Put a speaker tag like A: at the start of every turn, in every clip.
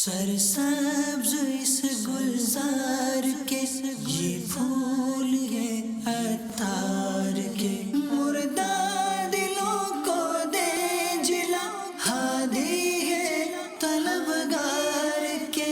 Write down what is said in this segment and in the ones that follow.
A: سرسبز اس گلزار کے یہ پھول یہ عطار کے مردہ دلوں کو دے جلا ہادی ہے طلبگار کے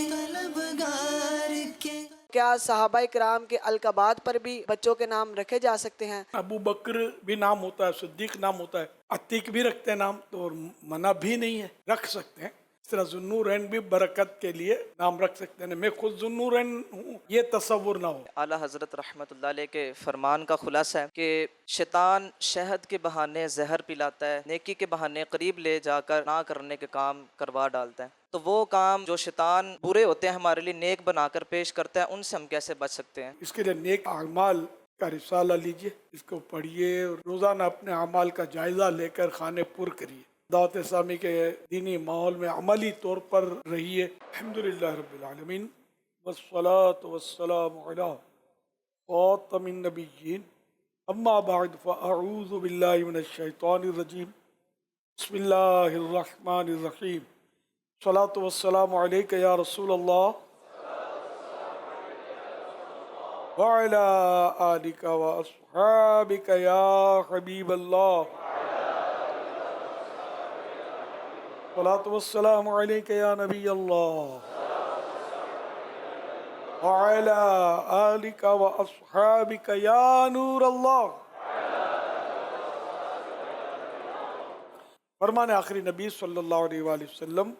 B: کیا صحابہ کرام کے القابات پر بھی بچوں کے نام رکھے جا سکتے ہیں؟
C: ابو بکر بھی نام ہوتا ہے، صدیق نام ہوتا ہے، عتیق بھی رکھتے ہیں نام، تو منع بھی نہیں ہے، رکھ سکتے ہیں۔ اس طرح ذوالنورین بھی برکت کے لیے نام رکھ سکتے ہیں۔ میں خود ذوالنورین ہوں یہ تصور نہ ہو۔
D: اعلیٰ حضرت رحمۃ اللہ علیہ کے فرمان کا خلاصہ ہے کہ شیطان شہد کے بہانے زہر پلاتا ہے، نیکی کے بہانے قریب لے جا کر نہ کرنے کے کام کروا ڈالتا ہے۔ تو وہ کام جو شیطان برے ہوتے ہیں ہمارے لیے نیک بنا کر پیش کرتا ہے، ان سے ہم کیسے بچ سکتے ہیں؟
C: اس کے لیے نیک اعمال کا رسالہ لیجئے، اس کو پڑھیے، روزانہ اپنے اعمال کا جائزہ لے کر خانے پر کریے، دعوت اسلامی کے دینی ماحول میں عملی طور پر رہیے۔ الحمدللہ رب العالمین والصلاة والسلام علی خاتم النبیین، اما بعد فاعوذ باللہ من الشیطان الرجیم، بسم اللہ الرحمن الرحیم، الصلاة والسلام علیک یا رسول اللہ وعلی آلک واصحابک یا حبیب اللہ، الصلاة والسلام علیک یا نبی اللہ وعلی آلک واصحابک یا نور اللہ۔ فرمان آخری نبی صلی اللہ علیہ وآلہ وسلم،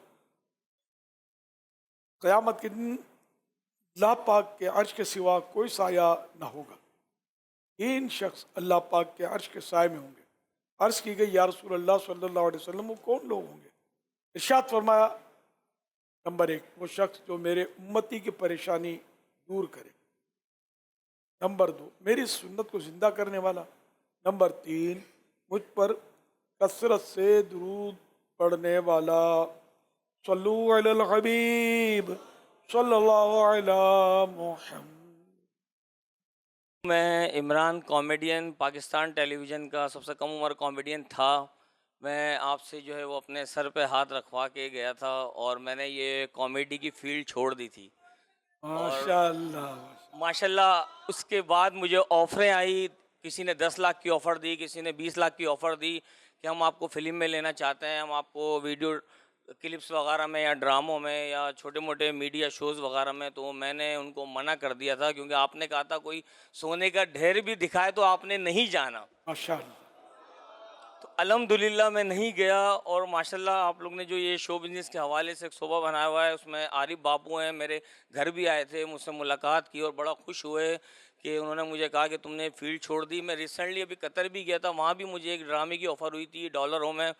C: قیامت کے دن اللہ پاک کے عرش کے سوا کوئی سایہ نہ ہوگا، تین شخص اللہ پاک کے عرش کے سائے میں ہوں گے۔ عرض کی گئی یا رسول اللہ صلی اللہ علیہ وسلم وہ کون لوگ ہوں گے؟ ارشاد فرمایا، نمبر ایک وہ شخص جو میرے امتی کی پریشانی دور کرے، نمبر دو میری سنت کو زندہ کرنے والا، نمبر تین مجھ پر کثرت سے درود پڑھنے والا۔ صلو علی الحبیب صلی اللہ علی محمد۔
E: میں عمران کامیڈین پاکستان ٹیلی ویژن کا سب سے کم عمر کامیڈین تھا۔ میں آپ سے جو ہے وہ اپنے سر پہ ہاتھ رکھوا کے گیا تھا اور میں نے یہ کامیڈی کی فیلڈ چھوڑ دی تھی۔ ماشاءاللہ اس کے بعد مجھے آفریں آئی، کسی نے 10 لاکھ کی آفر دی، کسی نے 20 لاکھ کی آفر دی کہ ہم آپ کو فلم میں لینا چاہتے ہیں، ہم آپ کو ویڈیو کلپس وغیرہ میں یا ڈراموں میں یا چھوٹے موٹے میڈیا شوز وغیرہ میں۔ تو میں نے ان کو منع کر دیا تھا، کیونکہ آپ نے کہا تھا کوئی سونے کا ڈھیر بھی دکھائے تو آپ نے نہیں جانا۔
C: ماشاءاللہ
E: تو الحمدللہ میں نہیں گیا، اور ماشاءاللہ آپ لوگ نے جو یہ شو بزنس کے حوالے سے ایک صوبہ بنایا ہوا ہے، اس میں عارف بابو ہیں، میرے گھر بھی آئے تھے، مجھ سے ملاقات کی اور بڑا خوش ہوئے کہ انہوں نے مجھے کہا کہ تم نے فیلڈ چھوڑ دی۔ میں ریسنٹلی ابھی قطر بھی گیا تھا، وہاں بھی مجھے ایک ڈرامے کی آفر ہوئی تھی ڈالروں میں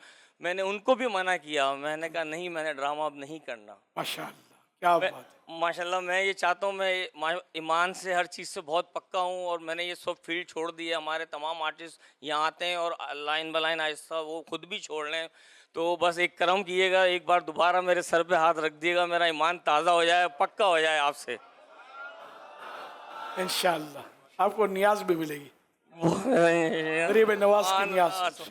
E: نے ان کو بھی منع کیا، میں نے کہا نہیں، میں نے ڈرامہ اب نہیں کرنا۔
C: ماشاءاللہ کیا بات ہے۔
E: ماشاءاللہ میں یہ چاہتا ہوں، میں ایمان سے ہر چیز سے بہت پکا ہوں، اور میں نے یہ سب فیلڈ چھوڑ دی ہے۔ ہمارے تمام آرٹسٹ یہاں آتے ہیں اور لائن بائی لائن آہستہ وہ خود بھی چھوڑ لیں، تو بس ایک کرم کیے گا، ایک بار دوبارہ میرے سر پہ ہاتھ رکھ دیے گا، میرا ایمان تازہ ہو جائے، پکا ہو جائے آپ سے۔
C: انشاءاللہ آپ کو نیاز بھی ملے گی، غریب نواز کی نیاز۔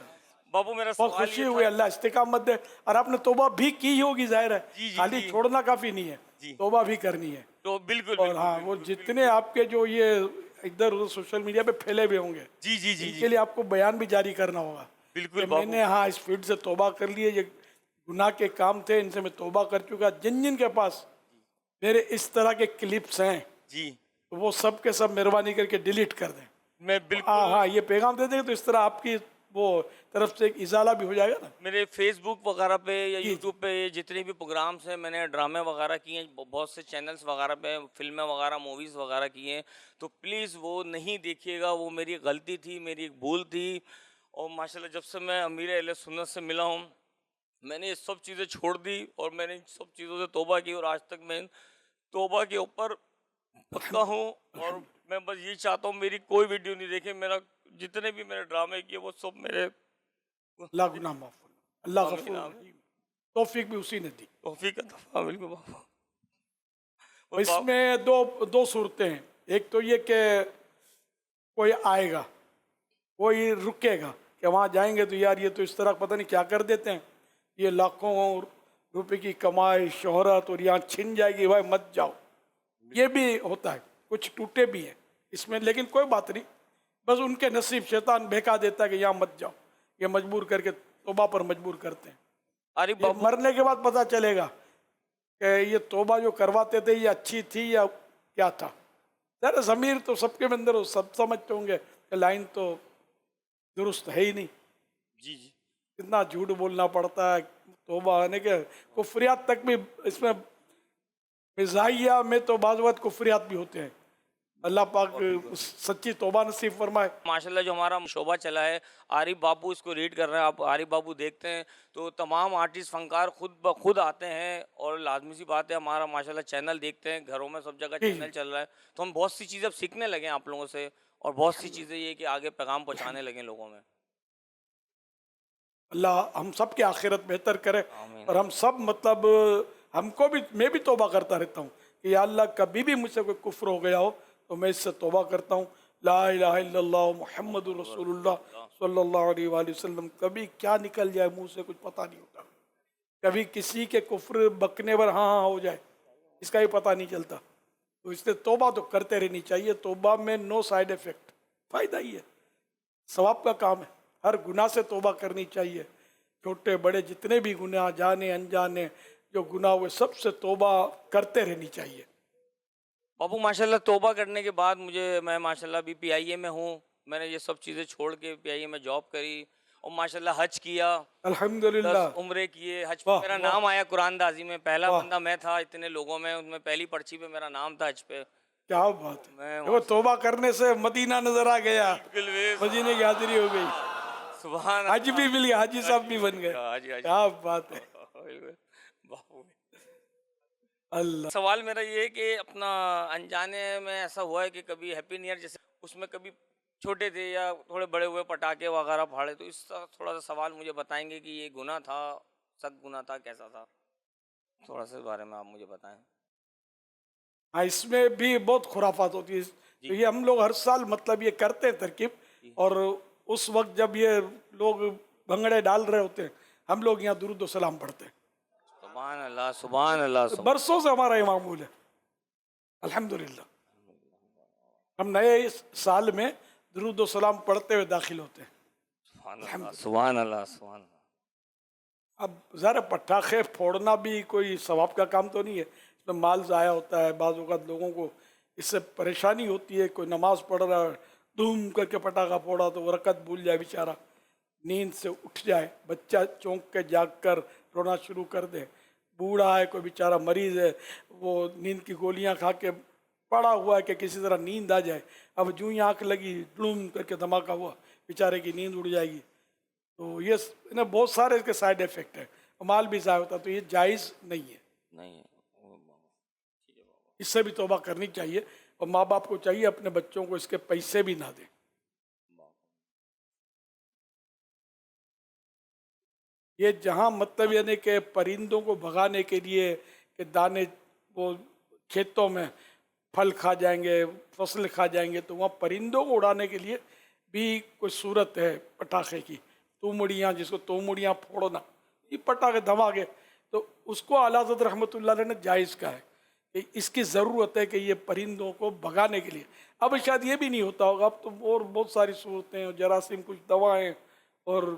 E: بابو میرا
C: بہت
E: سوال
C: خوشی
E: یہ
C: ہوئی،
E: تھا،
C: اللہ استقامت دے، اور آپ نے توبہ بھی کی ہوگی، ظاہر ہے خالی چھوڑنا کافی نہیں ہے، توبہ بھی کرنی ہے۔
E: تو بالکل
C: اور ہاں وہ جتنے آپ کے جو یہ ادھر ادھر سوشل میڈیا پہ پھیلے ہوئے ہوں گے، ان کے لیے آپ کو بیان بھی جاری کرنا ہوگا
E: بالکل
C: کہ میں نے ہاں اس فیلڈ سے توبہ کر لی ہے، یہ گناہ کے کام تھے، ان سے میں توبہ کر چکا۔ جن کے پاس میرے اس طرح کے کلپس ہیں
E: جی
C: تو وہ سب کے سب مہربانی کر کے ڈیلیٹ کر دیں۔
E: میں بالکل
C: ہاں یہ پیغام دے دیں تو اس طرح آپ کی وہ طرف سے ایک ازالہ بھی ہو جائے گا نا۔
E: میرے فیس بک وغیرہ پہ یا یوٹیوب پہ جتنے بھی پروگرامس ہیں، میں نے ڈرامے وغیرہ کیے ہیں، بہت سے چینلز وغیرہ پہ فلمیں وغیرہ موویز وغیرہ کی ہیں، تو پلیز وہ نہیں دیکھیے گا، وہ میری غلطی تھی، میری ایک بھول تھی۔ اور ماشاءاللہ جب سے میں امیر اہل سنت سے ملا ہوں، میں نے یہ سب چیزیں چھوڑ دی اور میں نے ان سب چیزوں سے توبہ کی، اور آج تک میں توبہ کے اوپر پکا ہوں۔ اور میں بس یہ چاہتا ہوں میری کوئی ویڈیو نہیں دیکھے، میرا جتنے بھی میں نے ڈرامے کیے وہ سب میرے
C: اللہ گناہ معاف فرمائے، اللہ غفور رحیم، توفیق بھی اسی نے دی۔
E: توفیق عطا فرمائے بالکل بابا۔
C: اس میں دو صورتیں ہیں، ایک تو یہ کہ کوئی آئے گا، کوئی رکے گا کہ وہاں جائیں گے تو یار یہ تو اس طرح پتہ نہیں کیا کر دیتے ہیں، یہ لاکھوں रुपए की कमाई शोहरत और यहाँ छिन जाएगी, भाई मत जाओ। ये भी होता है, कुछ टूटे भी हैं इसमें, लेकिन कोई बात नहीं, बस उनके नसीब, शैतान बहका देता है कि यहाँ मत जाओ, ये मजबूर करके तौबा पर मजबूर करते हैं।
E: अरे
C: ये मरने के बाद पता चलेगा कि ये तौबा जो करवाते थे ये अच्छी थी या क्या था। सर ज़मीर तो सबके अंदर हो, सब समझते होंगे कि लाइन तो दुरुस्त है ही नहीं,
E: जी जी
C: कितना झूठ बोलना पड़ता है तौबा आने के, कुफरियात तक भी इसमें, मिजाहिया में तो बाज़ वक़्त कुफरियात भी होते हैं। अल्लाह पाक सच्ची तौबा नसीब फरमाए।
E: माशाल्लाह जो हमारा शोबा चला है, आरिफ बाबू इसको रीड कर रहे हैं, आप आरिफ बाबू देखते हैं तो तमाम आर्टिस्ट फनकार खुद ब खुद आते हैं, और लाजमी सी बात है हमारा माशाल्लाह चैनल देखते हैं, घरों में सब जगह चैनल चल रहा है, तो हम बहुत सी चीज़ें अब सीखने लगे हैं आप लोगों से, और बहुत सी चीज़ें ये कि आगे पैगाम पहुँचाने लगे लोगों में।
C: अल्लाह हम सब की आखिरत बेहतर करे,
E: आमीन।
C: और हम सब मतलब हमको भी, मैं भी तौबा करता रहता हूँ कि या अल्लाह कभी भी मुझसे कोई कुफ्र हो गया हो तो मैं इससे तौबा करता हूँ। ला इलाहा इल्लल्लाह मुहम्मदुर रसूलुल्लाह सल्लल्लाहु अलैहि वसल्लम, कभी क्या निकल जाए मुंह से कुछ पता नहीं होता, कभी किसी के कुफ्र बकने पर हाँ हाँ हो जाए, इसका ही पता नहीं चलता। तो इसलिए तौबा तो करते रहनी चाहिए, तौबा में नो साइड इफ़ेक्ट, फ़ायदा ही है, सवाब का काम है, हर गुनाह से तौबा करनी चाहिए, छोटे बड़े जितने भी गुनाह जाने अनजाने जो गुनाह हुए सबसे तौबा करते रहनी चाहिए।
E: बाबू माशाल्लाह तौबा करने के बाद मैं माशाल्लाह अभी PIA में हूँ, मैंने ये सब चीज़ें छोड़ के PIA में जॉब करी, और माशाल्लाह हज किया,
C: अल्हम्दुलिल्लाह,
E: 10 उम्रे किए, हज पे
C: वाह,
E: मेरा
C: वाह।
E: नाम आया कुरानदाजी में, पहला
C: वाह।
E: बंदा मैं था इतने लोगों में, उनमें पहली पर्ची पे मेरा नाम था हज पे।
C: क्या बात है,
E: मैं
C: देखो तौबा करने से मदीना नजर आ गया,
E: बिल्कुल
C: मदीने की हाजिरी हो गई,
E: सुभान
C: हज भी मिल गया, हाजी साहब भी बन गए,
E: हाजी हाजी
C: क्या बात है।
E: बापू।
C: अल्लाह,
E: सवाल मेरा ये है कि अपना अनजाने में ऐसा हुआ है कि कभी हैप्पी न्यू ईयर जैसे उसमें कभी छोटे थे या थोड़े बड़े हुए पटाखे वगैरह फाड़े, तो इसका थोड़ा सा सवाल मुझे बताएंगे कि ये गुनाह था, सख्त गुनाह था, कैसा था, थोड़ा सा इस बारे में आप मुझे बताएं।
C: हाँ इसमें भी बहुत खुराफात होती है, तो ये हम लोग हर साल मतलब ये करते हैं तरकीब, और उस वक्त जब ये लोग भंगड़े डाल रहे होते हैं हम लोग यहाँ दुरूद व सलाम पढ़ते हैं,
E: सुभान अल्लाह सुभान अल्लाह सुभान।
C: बरसों से हमारा ये मामूल है अल्हम्दुलिल्लाह। हम नए इस साल में दुरूद व सलाम पढ़ते हुए दाखिल होते हैं।
E: सुभान अल्लाह सुभान अल्लाह।
C: अब ज़रा पटाखे फोड़ना भी कोई सवाब का काम तो नहीं है, इसमें माल ज़ाया होता है, बाज़ औक़ात लोगों को इससे परेशानी होती है, कोई नमाज़ पढ़ रहा है धूम करके पटाखा फोड़ा तो वो रकत भूल जाए, बेचारा नींद से उठ जाए, बच्चा चौंक के जाग कर रोना शुरू कर दे, बूढ़ा है कोई बेचारा मरीज़ है वो नींद की गोलियां खा के पड़ा हुआ है कि किसी तरह नींद आ जाए, अब जूं ही आँख लगी डूम करके धमाका हुआ, बेचारे की नींद उड़ जाएगी। तो ये इन्हें बहुत सारे इसके साइड इफ़ेक्ट है, माल भी ज़ाया होता है, तो ये जायज़ नहीं है,
E: नहीं है।
C: इससे भी तौबा करनी चाहिए, और माँ बाप को चाहिए अपने बच्चों को इसके पैसे भी ना दें। ये जहाँ मतलब यानी कि परिंदों को भगाने के लिए कि दाने वो खेतों में फल खा जाएंगे, फसल खा जाएंगे, तो वहाँ परिंदों को उड़ाने के लिए भी कोई सूरत है पटाखे की, तोमड़ियाँ, जिसको तोमड़ियाँ फोड़ना, ये पटाखे धमाके, तो उसको आला हज़रत रहमतुल्लाह अलैह ने जायज़ का है कि इसकी ज़रूरत है कि ये परिंदों को भगाने के लिए। अब शायद ये भी नहीं होता होगा, अब तो और बहुत सारी सूरतें और जरासीम कुछ दवाएँ और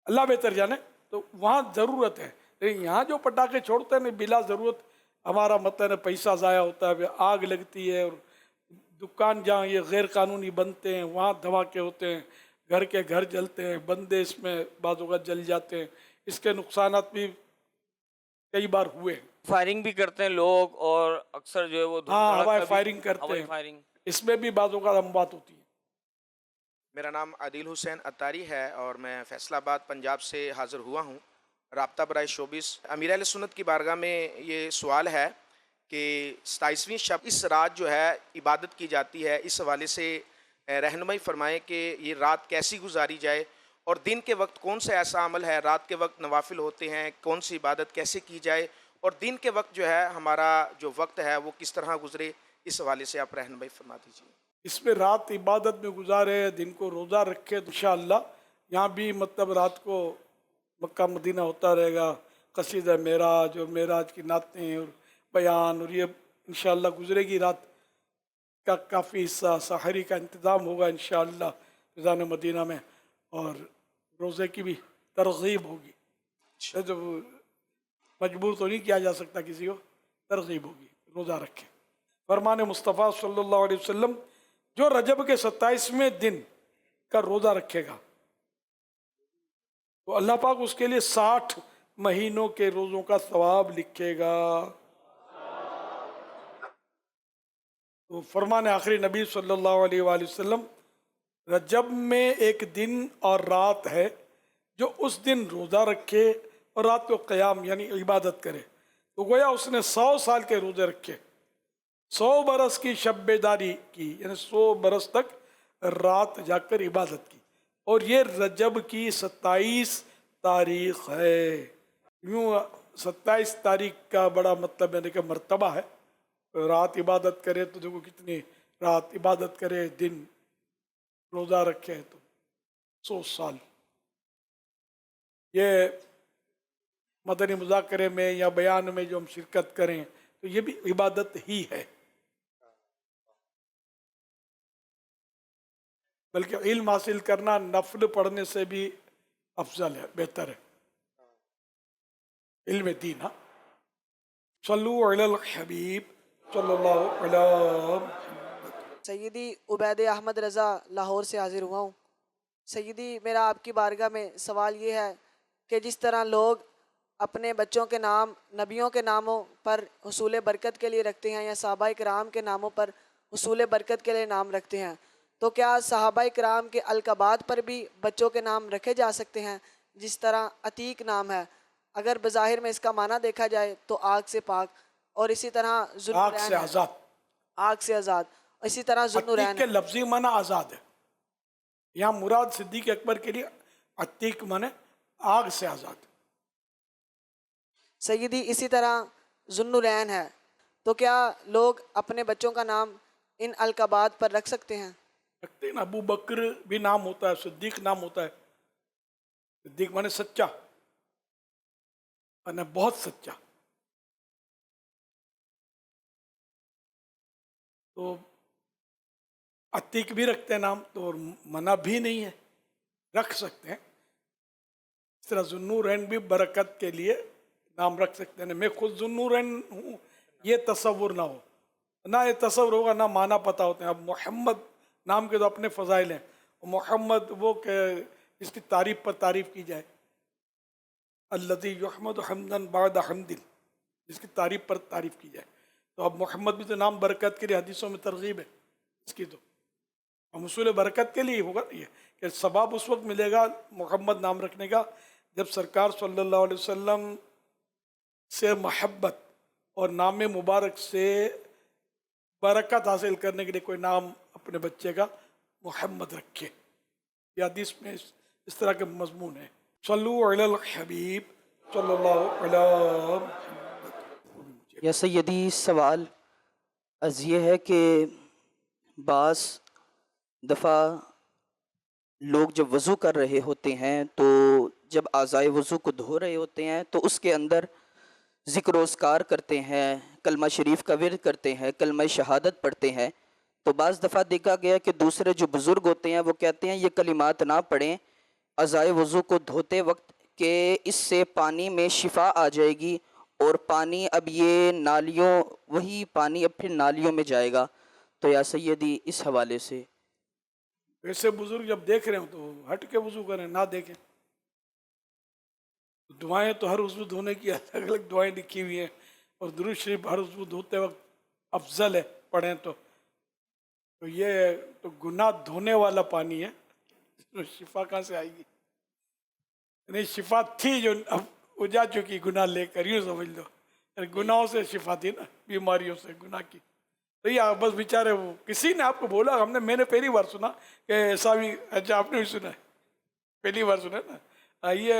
C: अल्लाह बेहतर जाने, तो वहाँ ज़रूरत है। लेकिन यहाँ जो पटाखे छोड़ते हैं ना बिला ज़रूरत, हमारा मतलब है पैसा ज़ाया होता है, आग लगती है, और दुकान जहाँ ये गैर कानूनी बनते हैं वहाँ धमाके होते हैं, घर के घर जलते हैं, बंदे इसमें बाज़ औक़ात जल जाते हैं, इसके नुकसानात भी कई बार हुए।
E: फायरिंग भी करते हैं लोग, और अक्सर जो है वो
C: हाँ हवाई फायरिंग करते हैं,
E: फायरिंग,
C: इसमें भी बाज़ औक़ात अमवात होती है।
F: मेरा नाम आदिल हुसैन अत्तारी है और मैं फैसलाबाद पंजाब से हाज़िर हुआ हूँ। राब्ता बराए शोबिस अमीर अहले सुन्नत की बारगाह में ये सवाल है कि 27वीं शब इस रात जो है इबादत की जाती है, इस हवाले से रहनुमाई फरमाएं कि ये रात कैसी गुजारी जाए, और दिन के वक्त कौन सा ऐसा अमल है, रात के वक्त नवाफिल होते हैं, कौन सी इबादत कैसे की जाए, और दिन के वक्त जो है हमारा जो वक्त है वो किस तरह गुजरे, इस हवाले से आप रहनुमाई फरमा दीजिए।
C: इसमें रात इबादत में गुजारे, दिन को रोज़ा रखे, तो इंशाअल्लाह यहाँ भी मतलब रात को मक्का मदीना होता रहेगा, कसीदा मेराज और मेराज की नातें और बयान, और ये इंशाअल्लाह गुजरेगी रात का काफ़ी हिस्सा सहरी का इंतज़ाम होगा इंशाअल्लाह फिज़ान मदीना में, और रोज़े की भी तरगीब होगी। तो मजबूर तो नहीं किया जा सकता किसी को, तरगीब होगी रोज़ा रखे। फरमान मुस्तफ़ा सल्लल्लाहु अलैहि वसल्लम, जो रजब के 27वें दिन का रोज़ा रखेगा तो अल्लाह पाक उसके लिए 60 महीनों के रोज़ों का सवाब लिखेगा। तो फरमान आखिरी नबी सल्लल्लाहु अलैहि वसल्लम, रजब में एक दिन और रात है, जो उस दिन रोज़ा रखे और रात को क़याम यानी इबादत करे तो गोया उसने 100 साल के रोज़े रखे, 100 बरस की शब्बेदारी की, यानी 100 बरस तक रात जाकर इबादत की। और ये रजब की 27 तारीख है। यूँ 27 तारीख का बड़ा मतलब यानी कि मर्तबा है। रात इबादत करे तो देखो कितनी रात इबादत करे, दिन रोज़ा रखे तो 100 साल। ये मदनी मुज़ाकरे में या बयान में जो हम शिरकत करें तो ये भी इबादत ही है, बल्कि इल्म हासिल करना नफल पढ़ने से भी अफजल है, बेहतर है। इल्म दीन। हाँ, सल्लु अलल हबीब सल्लल्लाहु अलैहि।
B: सैयदी उबैद अहमद रज़ा लाहौर से हाजिर हुआ हूँ। सैयदी, मेरा आपकी बारगाह में सवाल ये है कि जिस तरह लोग अपने बच्चों के नाम नबियों के नामों पर हुसूल बरकत के लिए रखते हैं या सहाबा इकराम के नामों पर हुसूल बरकत के लिए नाम रखते हैं, तो क्या सहाबा इकराम के अलकबात पर भी बच्चों के नाम रखे जा सकते हैं? जिस तरह अतीक नाम है, अगर बज़ाहिर में इसका माना देखा जाए तो आग से पाक, और इसी तरह
C: आग
B: ज़ुन्नुरैन
C: से
B: है,
C: आज़ाद।
B: आग से आज़ाद, इसी तरह
C: अतीक
B: ज़ुन्नुरैन
C: के
B: है।
C: लफ्जी माना आज़ाद है। यहाँ मुराद सिद्दीक अकबर के लिए अतीक माने आग से आज़ाद।
B: सैयदी, इसी तरह ज़ुन्नुरैन है, तो क्या लोग अपने बच्चों का नाम इन अलकबात पर रख सकते हैं?
C: रखते हैं ना, अबू बकर भी नाम होता है, सिद्दीक नाम होता है। सिद्दीक माने सच्चा, माने बहुत सच्चा। तो अतीक भी रखते हैं नाम, तो मना भी नहीं है, रख सकते हैं। इस तरह ज़ुन्नूरैन भी बरकत के लिए नाम रख सकते हैं। मैं खुद ज़ुन्नूरैन हूँ, ये तसव्वुर ना हो, ना ये तसव्वुर होगा, ना माना पता होते हैं। अब मोहम्मद नाम के तो अपने फ़ज़ाइल हैं, मोहम्मद वो के इसकी तारीफ़ पर तारीफ़ की जाए, अल्लज़ी युहमदु हम्दन बाद हम्दिन, जिसकी तारीफ़ पर तारीफ़ की जाए। तो अब मोहम्मद भी तो नाम बरकत के लिए हदीसों में तरगीब है इसकी, तो हम उसूल बरकत के लिए होगा ये कि सबाब उस वक्त मिलेगा मोहम्मद नाम रखने का जब सरकार सल्लल्लाहु अलैहि वसल्लम से मोहब्बत और नाम मुबारक से बरकत हासिल करने के लिए कोई नाम अपने बच्चे का मोहम्मद रखे। ये हदीस में इस तरह के मजमून है। सल्लु अलल हबीब सल्लल्लाहु अलैहि।
G: या सैयदी, सवाल अर्ज़ ये है कि बाज़ दफ़ा लोग जब वज़ू कर रहे होते हैं तो जब आज़ाए वज़ू को धो रहे होते हैं तो उसके अंदर ज़िक्र ओस्कार करते हैं, कलमा शरीफ का विर्द करते हैं, कलमा शहादत पढ़ते हैं। तो बाज़ दफ़ा देखा गया कि दूसरे जो बुज़ुर्ग होते हैं वो कहते हैं ये कलिमात ना पढ़ें आज़ाए वज़ू को धोते वक्त कि इससे पानी में शिफा आ जाएगी और पानी अब ये नालियों, वही पानी अब फिर नालियों में जाएगा। तो या सैयदी, इस हवाले से
C: वैसे बुजुर्ग जब देख रहे हो तो हट के वजू करें, ना देखें। दुआएं तो हर वजू धोने की अलग अलग दुआएं लिखी हुई हैं, और दुरूद शरीफ हर वजू धोते वक्त अफजल है पढ़ें। तो ये तो गुनाह धोने वाला पानी है, तो शिफा कहाँ से आएगी? नहीं, शिफा थी जो अब उजा चुकी गुनाह लेकर, यूँ समझ लो। गुनाहों से शिफा थी ना, बीमारियों से गुनाह की। तो ये बस बेचारे वो किसी ने आपको बोला, मैंने पहली बार सुना कि ऐसा भी, अच्छा आपने भी सुना है, पहली बार सुना ना। ये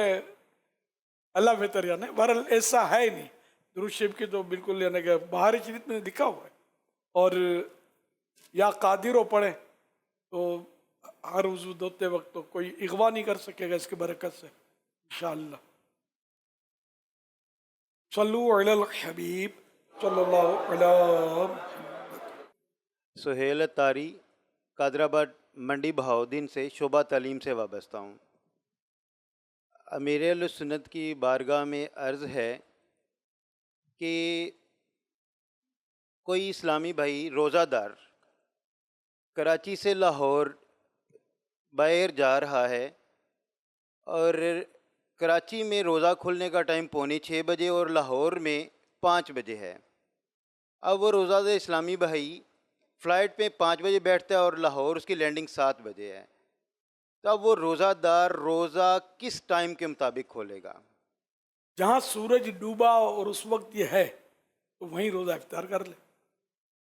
C: अल्लाह बेहतर जाने, बहरहाल ऐसा है ही नहीं। दुरूद शरीफ की तो बिल्कुल यानी कि बाहरी चीज़ में लिखा हुआ है, और या कादिरों पढ़े तो हर वज़ू धोते वक्त तो कोई इगवा नहीं कर सकेगा इसकी बरकत से इंशाअल्लाह। सल्लु अलल हबीब सल्लल्लाहु अलैहि।
H: सुहेल तारी कादराबाद मंडी बहाउद्दीन से शोबा तालीम से वाबस्ता हूँ। अमीर अहले सुन्नत की बारगाह में अर्ज़ है कि कोई इस्लामी भाई रोज़ादार कराची से लाहौर बाहर जा रहा है और कराची में रोज़ा खुलने का टाइम 5:45 बजे और लाहौर में 5 बजे है। अब वो रोज़ादार इस्लामी भाई फ़्लाइट पे 5 बजे बैठता है और लाहौर उसकी लैंडिंग 7 बजे है। तो अब वो रोज़ादार रोज़ा किस टाइम के मुताबिक खोलेगा?
C: जहाँ सूरज डूबा और उस वक्त ये है तो वहीं रोज़ा इफ्तार कर ले।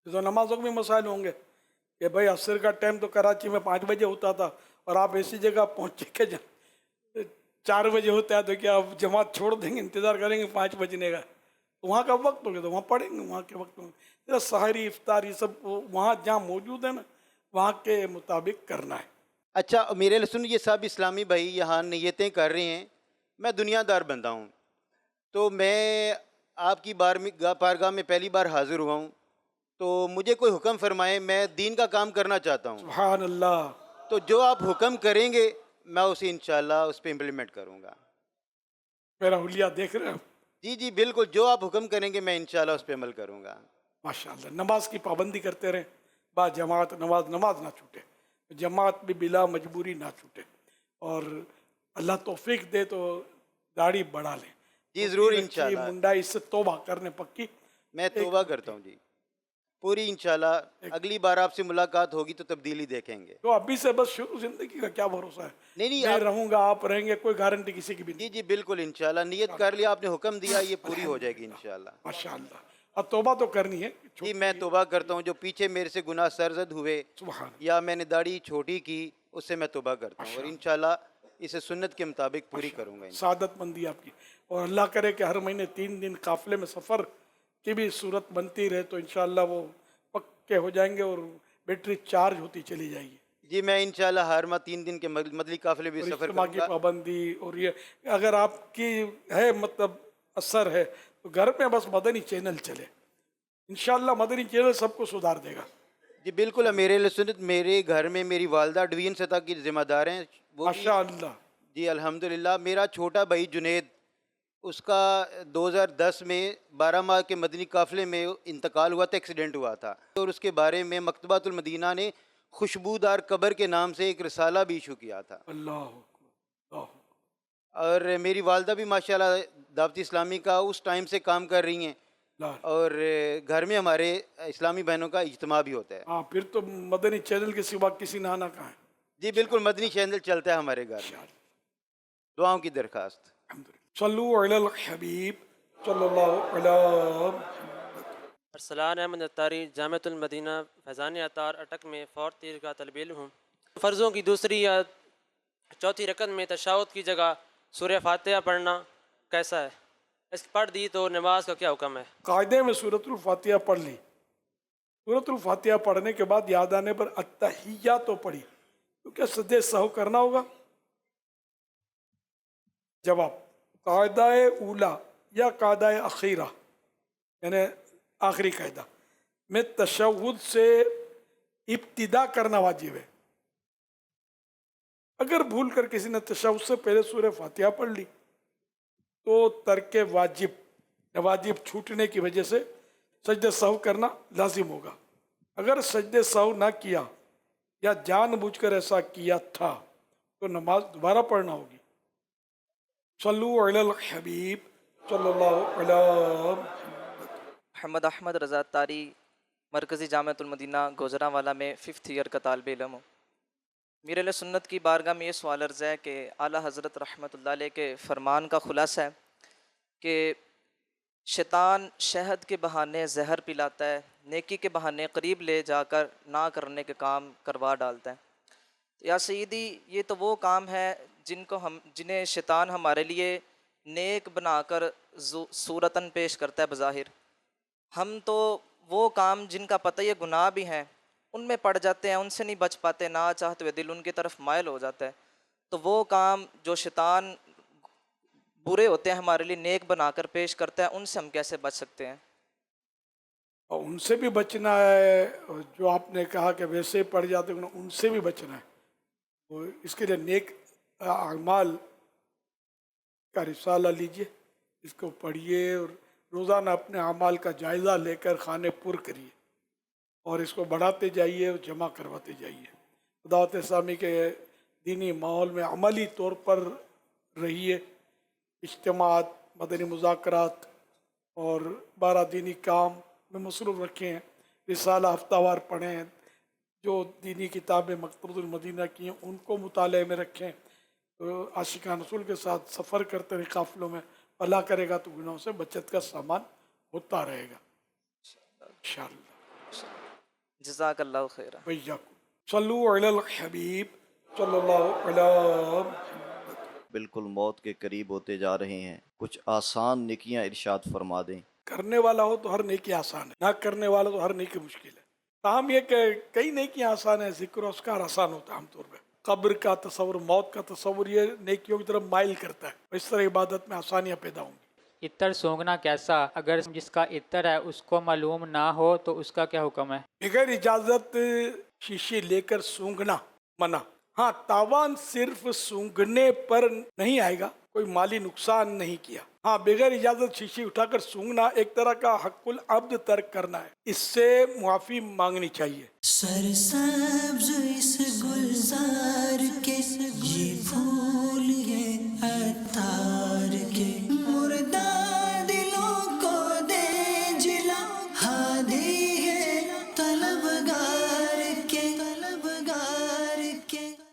C: तो नमाजों में मसाइल होंगे कि भाई असर का टाइम तो कराची में 5 बजे होता था और आप ऐसी जगह पहुँचे के 4 बजे होता है, तो क्या आप जमात छोड़ देंगे, इंतज़ार करेंगे 5 बजने का? तो वहाँ का वक्त हो गया तो वहाँ पढ़ेंगे, वहाँ के वक्त में तेरा सहरी इफ्तार ये सब वहाँ जहाँ मौजूद है ना वहाँ के मुताबिक करना है।
H: अच्छा अमीर अहले सुन्नत ये सब इस्लामी भाई यहाँ नियतें कर रहे हैं, मैं दुनियादार बंदा हूँ, तो मैं आपकी बारगाह में पहली बार हाज़िर हुआ हूँ, तो मुझे कोई हुक्म फरमाए, मैं दीन का काम करना चाहता हूँ।
C: सुभान अल्लाह।
H: तो जो आप हुक्म करेंगे मैं उसे इंशाल्लाह उस पर इम्प्लीमेंट करूँगा।
C: मेरा हुलिया देख रहे हो?
H: जी जी बिल्कुल, जो आप हुक्म करेंगे मैं इंशाल्लाह उस पर अमल करूँगा।
C: माशाअल्लाह। नमाज की पाबंदी करते रहें, बा जमात नमाज ना छूटे, जमात भी बिला मजबूरी ना छूटे, और अल्लाह तौफीक दे तो दाढ़ी बढ़ा लें।
H: जी ज़रूर
C: तो
H: इंशाल्लाह,
C: मुंडाई इससे तौबा करने पक्की।
H: मैं तौबा करता हूँ जी पूरी, इंशाल्लाह अगली बार आपसे मुलाकात होगी तो तब्दीली देखेंगे।
C: तो अभी से बस शुरू, जिंदगी का क्या भरोसा है?
H: नहीं
C: मैं रहूंगा, आप रहेंगे, कोई गारंटी किसी की भी नहीं।
H: जी जी बिल्कुल इंशाल्लाह, नियत कर लिया आपने, हुक्म दिया, ये पूरी हो जाएगी इंशाल्लाह।
C: माशाअल्लाह। अब तौबा तो करनी है।
H: जी मैं तौबा करता हूँ, जो पीछे मेरे से गुनाह सरजद हुए
C: सुभान।
H: या मैंने दाढ़ी छोटी की उससे मैं तौबा करता हूँ और इंशाल्लाह इसे सुन्नत के मुताबिक पूरी करूँगा।
C: सादतमंदी आपकी, और अल्लाह करे कि हर महीने 3 दिन काफिले में सफ़र की भी सूरत बनती रहे तो इंशाअल्लाह वो पक्के हो जाएंगे और बैटरी चार्ज होती चली जाएगी।
H: जी मैं इंशाल्लाह हर माह 3 दिन के मदली काफिले भी
C: और
H: सफ़र
C: इज्तिमा की
H: करूँगा।
C: पाबंदी, और ये अगर आपकी है मतलब असर है तो घर में बस मदनी चैनल चले, इंशाअल्लाह मदनी चैनल सबको सुधार देगा।
H: जी बिल्कुल, मेरे लिए सुन्नत, मेरे घर में मेरी वालदा डिवीज़न सतह की ज़िम्मेदार हैं वो भी।
C: माशाअल्लाह।
H: जी अल्हम्दुलिल्लाह। मेरा छोटा भाई जुनेद, उसका 2010 में 12 माह के मदनी काफ़िले में इंतकाल हुआ था, एक्सीडेंट हुआ था, और उसके बारे में मकतबातुल मदीना ने खुशबूदार कब्र के नाम से एक रिसाला भी इशू किया था।
C: अल्लाह अल्लाह।
H: और मेरी वालदा भी माशाल्लाह दावत इस्लामी का उस टाइम से काम कर रही हैं, और घर में हमारे इस्लामी बहनों का इज्तिमा भी होता है।
C: हाँ, फिर तो मदनी चैनल के सिवा किसी ने आना कहाँ है।
H: जी बिल्कुल, मदनी चैनल चलता है हमारे घर में। दुआओं की दरख्वास्त।
C: सल्लु अलल हबीब सल्लल्लाहु अलैहि।
I: अरसलान अहमद अत्तारी जामिअतुल मदीना फैज़ान अतार अटक में फ़ौर तीर का तलब इल्म हूँ। फ़र्ज़ों की दूसरी या चौथी रकत में तशाहुद की जगह सूरह फातिहा पढ़ना कैसा है? इस पढ़ दी तो नमाज का क्या हुक्म है?
C: कायदे में सूरतुल फातिहा पढ़ ली, सूरतुल फातिहा पढ़ने के बाद याद आने पर अत्तहिया तो पढ़ी, तो क्या सजदे सहव करना होगा? जवाब, कायदाए ऊला या कायदाए अखीरा यानी आखिरी कायदा में तशहुद से इब्तिदा करना वाजिब है। अगर भूल कर किसी ने तशहुद से पहले सूरह फातिहा पढ़ ली तो तर्क वाजिब छूटने की वजह से सजदे सहव करना लाजिम होगा। अगर सजदे सहव ना किया या जानबूझकर ऐसा किया था तो नमाज दोबारा पढ़ना होगी। सल्लु अलल हबीब सल्लल्लाहु अलैहि।
D: मोहम्मद अहमद रज़ा तारी मरकज़ी जामिअतुल मदीना गुजरांवाला में 5th ईयर का तालिब इल्म हूँ। मेरे लिए सुन्नत की बारगाह में ये सवाल अर्ज़ है कि आला हज़रत रहमतुल्लाह अलैह के फ़रमान का ख़ुलासा है कि शैतान शहद के बहाने जहर पिलाता है, नेकी के बहाने करीब ले जाकर ना करने के काम करवा डालता है। तो या सईदी, ये तो वो काम है जिन्हें शैतान हमारे लिए नेक बनाकर सूरतन पेश करता है बज़ाहिर। हम तो वो काम जिनका पता ये गुनाह भी हैं उनमें पड़ जाते हैं, उनसे नहीं बच पाते, ना चाहते हुए दिल उनकी तरफ मायल हो जाता है। तो वो काम जो शैतान برے ہوتے ہیں ہمارے لیے نیک بنا کر پیش کرتا ہے، ان سے ہم کیسے بچ سکتے ہیں؟
C: اور ان سے بھی بچنا ہے، اور جو آپ نے کہا کہ ویسے ہی پڑ جاتے ہیں ان سے بھی بچنا ہے. تو اس کے لیے نیک اعمال کا رسالہ لیجئے، اس کو پڑھیے اور روزانہ اپنے اعمال کا جائزہ لے کر خانے پر کریے اور اس کو بڑھاتے جائیے اور جمع کرواتے جائیے. دعوت اسلامی کے دینی ماحول میں عملی طور پر رہیے، اجتماعات، مدنی مذاکرات اور 12 دینی کام میں مصروف رکھیں، رسالہ ہفتہ وار پڑھیں، جو دینی کتابیں مکتبۃ المدینہ کی ہیں ان کو مطالعے میں رکھیں. تو عاشقان رسول کے ساتھ سفر کرتے رہے قافلوں میں، اللہ کرے گا تو گناہوں سے بچت کا سامان ہوتا رہے گا انشاءاللہ.
D: جزاک اللہ خیرہ.
C: ویاکم صلو علی الحبیب صلی اللہ علیہ.
J: بالکل موت کے قریب ہوتے جا رہے ہیں، کچھ آسان نیکیاں ارشاد فرما دیں.
C: کرنے والا ہو تو ہر نیکی آسان ہے، نہ کرنے والا تو ہر نیکی مشکل ہے. تاہم یہ کہ کئی نیکیاں آسان ہیں، ذکر و اذکار آسان ہوتا ہے عام طور پہ. قبر کا تصور، موت کا تصور یہ نیکیوں کی طرف مائل کرتا ہے، اس طرح عبادت میں آسانیاں پیدا ہوں گی.
K: عطر سونگنا کیسا؟ اگر جس کا عطر ہے اس کو معلوم نہ ہو تو اس کا کیا حکم ہے؟
C: بغیر اجازت شیشے لے کر سونگنا منع. ہاں، تاوان صرف سونگنے پر نہیں آئے گا، کوئی مالی نقصان نہیں کیا. ہاں، بغیر اجازت شیشے اٹھا کر سونگنا ایک طرح کا حق العبد ترک کرنا ہے، اس سے معافی مانگنی چاہیے.
A: سرسبز اس گلزار کے